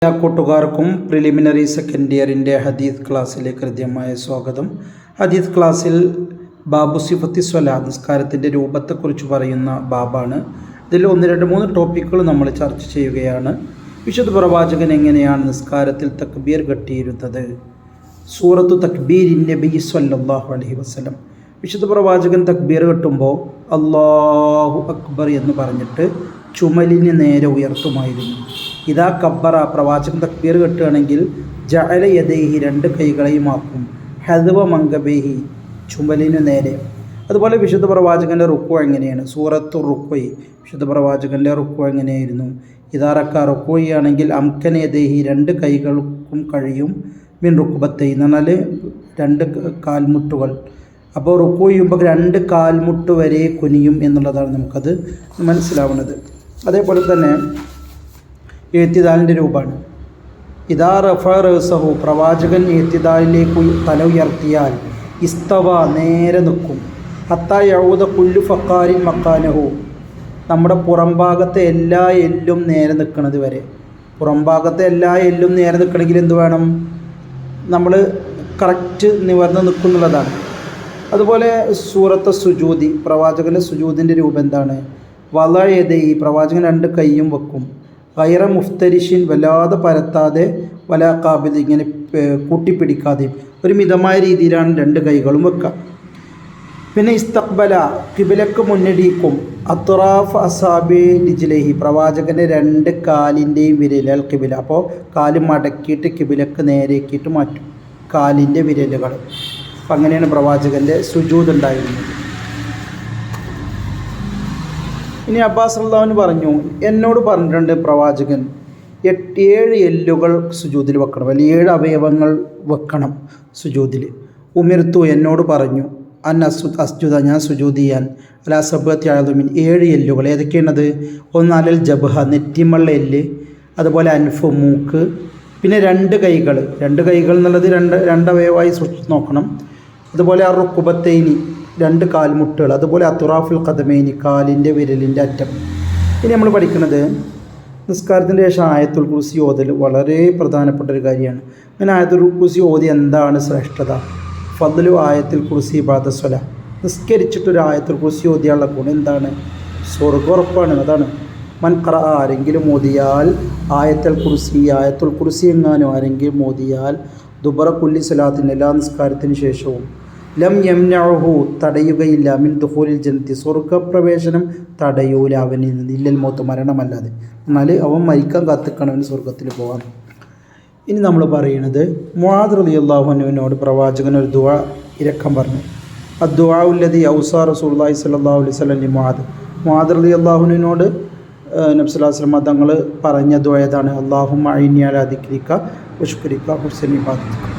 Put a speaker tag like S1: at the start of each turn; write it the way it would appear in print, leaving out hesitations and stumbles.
S1: എല്ലാ കൂട്ടുകാർക്കും preliminary second ഇയറിൻ്റെ ഹദീസ് ക്ലാസ്സിലേക്ക് ഹൃദ്യമായ സ്വാഗതം. ഹദീസ് ക്ലാസ്സിൽ ബാബു സിഫത്തി സ്വലാ നിസ്കാരത്തിൻ്റെ രൂപത്തെക്കുറിച്ച് പറയുന്ന ബാബാണ്. ഇതിൽ 1, 2, 3 ടോപ്പിക്കുകൾ നമ്മൾ ചർച്ച ചെയ്യുകയാണ്. വിശുദ്ധ പ്രവാചകൻ എങ്ങനെയാണ് നിസ്കാരത്തിൽ തക്ബീർ കെട്ടിയിരുന്നത്? സൂറത്തു തക്ബീരിൻ നബി സ്വല്ലല്ലാഹു അലൈഹി വസല്ലം. വിശുദ്ധ പ്രവാചകൻ തക്ബീർ കെട്ടുമ്പോൾ അല്ലാഹു അക്ബർ എന്ന് പറഞ്ഞിട്ട് ചുമലിന് നേരെ ഉയർത്തുമായിരുന്നു. ഇതാ കബ്ബറ, പ്രവാചകൻ തക്ബീർ കെട്ടുകയാണെങ്കിൽ ജഅല യദൈഹി, 2 കൈകളെയും ആക്കും, ഹദ്വ മങ്കബൈഹി, ചുമലിന് നേരെ. അതുപോലെ വിശുദ്ധ പ്രവാചകൻ്റെ റുക്കു എങ്ങനെയാണ്? സൂറത്തു റുക്കോയ്, വിശുദ്ധ പ്രവാചകൻ്റെ റുക്കു എങ്ങനെയായിരുന്നു? ഇതാ റക്ക, റുക്കോയ് ആണെങ്കിൽ അംകന യദൈഹി, 2 കൈകൾക്കും കഴിയും, മിൻ റുക്ബത്തൈ എന്ന് പറഞ്ഞാൽ 2 കാൽമുട്ടുകൾ. അപ്പോൾ റുക്കു ചെയ്യുമ്പോൾ 2 കാൽമുട്ട് വരെ കുനിയും എന്നുള്ളതാണ് നമുക്കത് മനസ്സിലാവുന്നത്. അതേപോലെ തന്നെ എഴുത്തിദാലിൻ്റെ രൂപമാണ്. ഇദാ റഫ റഅസഹു, പ്രവാചകൻ എഴുത്തിദാലിലേക്ക് തല ഉയർത്തിയാൽ ഇസ്തവ, നേരെ നിൽക്കും. ഹത്താ യഊദ കുല്ലു ഫഖാരിൻ മക്കാനഹു, നമ്മുടെ പുറംഭാഗത്തെ എല്ലാ എല്ലും നേരെ നിൽക്കുന്നത് വരെ. പുറംഭാഗത്തെ എല്ലാ എല്ലും നേരെ നിൽക്കണമെങ്കിൽ എന്ത് വേണം? നമ്മൾ കറക്റ്റ് നിവർന്ന് നിൽക്കുന്നുള്ളതാണ്. അതുപോലെ സൂറത്ത് സുജൂദി, പ്രവാചകൻ്റെ സുജൂദിൻ്റെ രൂപം എന്താണ്? വലയദൈ, പ്രവാചകൻ 2 കൈയും വെക്കും. ഗൈറ മുഫ്തരിഷിൻ, വല്ലാതെ പരത്താതെ, വല കാബിദ്, ഇങ്ങനെ കൂട്ടിപ്പിടിക്കാതെയും ഒരു മിതമായ രീതിയിലാണ് 2 കൈകളും വെക്കുക. പിന്നെ ഇസ്തഖ്ബല, കിബിലക്ക് മുന്നടിക്കും. അത്റാഫ് അസാബി രിജ്ലൈഹി, പ്രവാചകൻ്റെ 2 കാലിൻ്റെയും വിരലുകൾ കിബില. അപ്പോൾ കാല് മടക്കിയിട്ട് കിബിലക്ക് നേരെയാക്കിയിട്ട് മാറ്റും കാലിൻ്റെ വിരലുകൾ. അപ്പം അങ്ങനെയാണ് പ്രവാചകൻ്റെ സുജൂദ് ഉണ്ടായിരുന്നത്. ഇനി അബ്ബാസ് റളിയല്ലാഹു പറഞ്ഞു, എന്നോട് പറഞ്ഞിട്ടുണ്ട് പ്രവാചകൻ 7 എല്ലുകൾ സുജൂദിൽ വെക്കണം, അല്ലെങ്കിൽ 7 അവയവങ്ങൾ വെക്കണം സുജൂദിൽ. ഉമിർത്തു, എന്നോട് പറഞ്ഞു, അസ്ജുദ, ഞാൻ സുജൂദ് ചെയ്യാൻ, അലാ സബ്അത്തി അഅ്ദുമിൻ, 7 എല്ലുകൾ. ഏതൊക്കെയാണത്? 1 അലൽ ജബ്ഹ, നെറ്റിമള്ള എല്ല്. അതുപോലെ അൻഫ്, മൂക്ക്. പിന്നെ 2 കൈകൾ. 2 കൈകൾ എന്നുള്ളത് 2 അവയവമായി സൂക്ഷിച്ച് നോക്കണം. അതുപോലെ റുക്ബത്തൈനി, 2 കാൽമുട്ടുകൾ. അതുപോലെ അത്തുറാഫുൽ ഖദമൈനി, കാലിൻ്റെ വിരലിൻ്റെ അറ്റം. ഇനി നമ്മൾ പഠിക്കുന്നത് നിസ്കാരത്തിൻ്റെ ശേഷം ആയത്തുൽ കുർസി ഓതൽ വളരെ പ്രധാനപ്പെട്ട ഒരു കാര്യമാണ്. അങ്ങനെ ആയത്തുൽ കുർസി ഓതി എന്താണ് ശ്രേഷ്ഠത? ഫദ്ലു ആയത്തുൽ കുർസി ബഅദ സ്വലാ, നിസ്കരിച്ചിട്ടൊരു ആയത്തുൽ കുർസി ഓതിയാലുള്ള ഗുണം എന്താണ്? സ്വർഗ്ഗം ഉറപ്പാണ്. അതാണ് മൻ ഖറഅ, ആരെങ്കിലും ഓതിയാൽ ആയത്തുൽ കുർസി എങ്ങാനും ആരെങ്കിലും ഓതിയാൽ ദുബറ കുല്ലി സ്വലാത്തിൻ, എല്ലാ നിസ്കാരത്തിന് ശേഷവും, ലം യംനഉഹു, തടയുകയില്ല, മിൻ ദുഖൂലിൽ ജന്നത്തി, സ്വർഗ്ഗപ്രവേശനം തടയൂല അവനിൽ നിന്ന്, ഇല്ലൽ മൗത്ത്, മരണമല്ലാതെ. എന്നാൽ അവൻ മരിക്കാൻ കാത്തിക്കണം അവന് സ്വർഗ്ഗത്തിൽ പോകാൻ. ഇനി നമ്മൾ പറയുന്നത് മുആദ് റളിയല്ലാഹു അൻഹുവിനോട് പ്രവാചകൻ ഒരു ദുആ ഇരക്കാൻ പറഞ്ഞു. അദ്ദുആഉല്ലദി ഔസാ റസൂലുള്ളാഹി സ്വല്ലല്ലാഹു അലൈഹി വസല്ലം മുആദ് റളിയല്ലാഹു അൻഹുവിനോട് നബി സല്ലല്ലാഹു അലൈഹി വസല്ലം തങ്ങൾ പറഞ്ഞ ദുആ ഏതാണ്? അല്ലാഹുമ്മ അഇന്നി അലാ ദിക്രിക വശുക്രിക വഹുസ്നി ഇബാദതിക.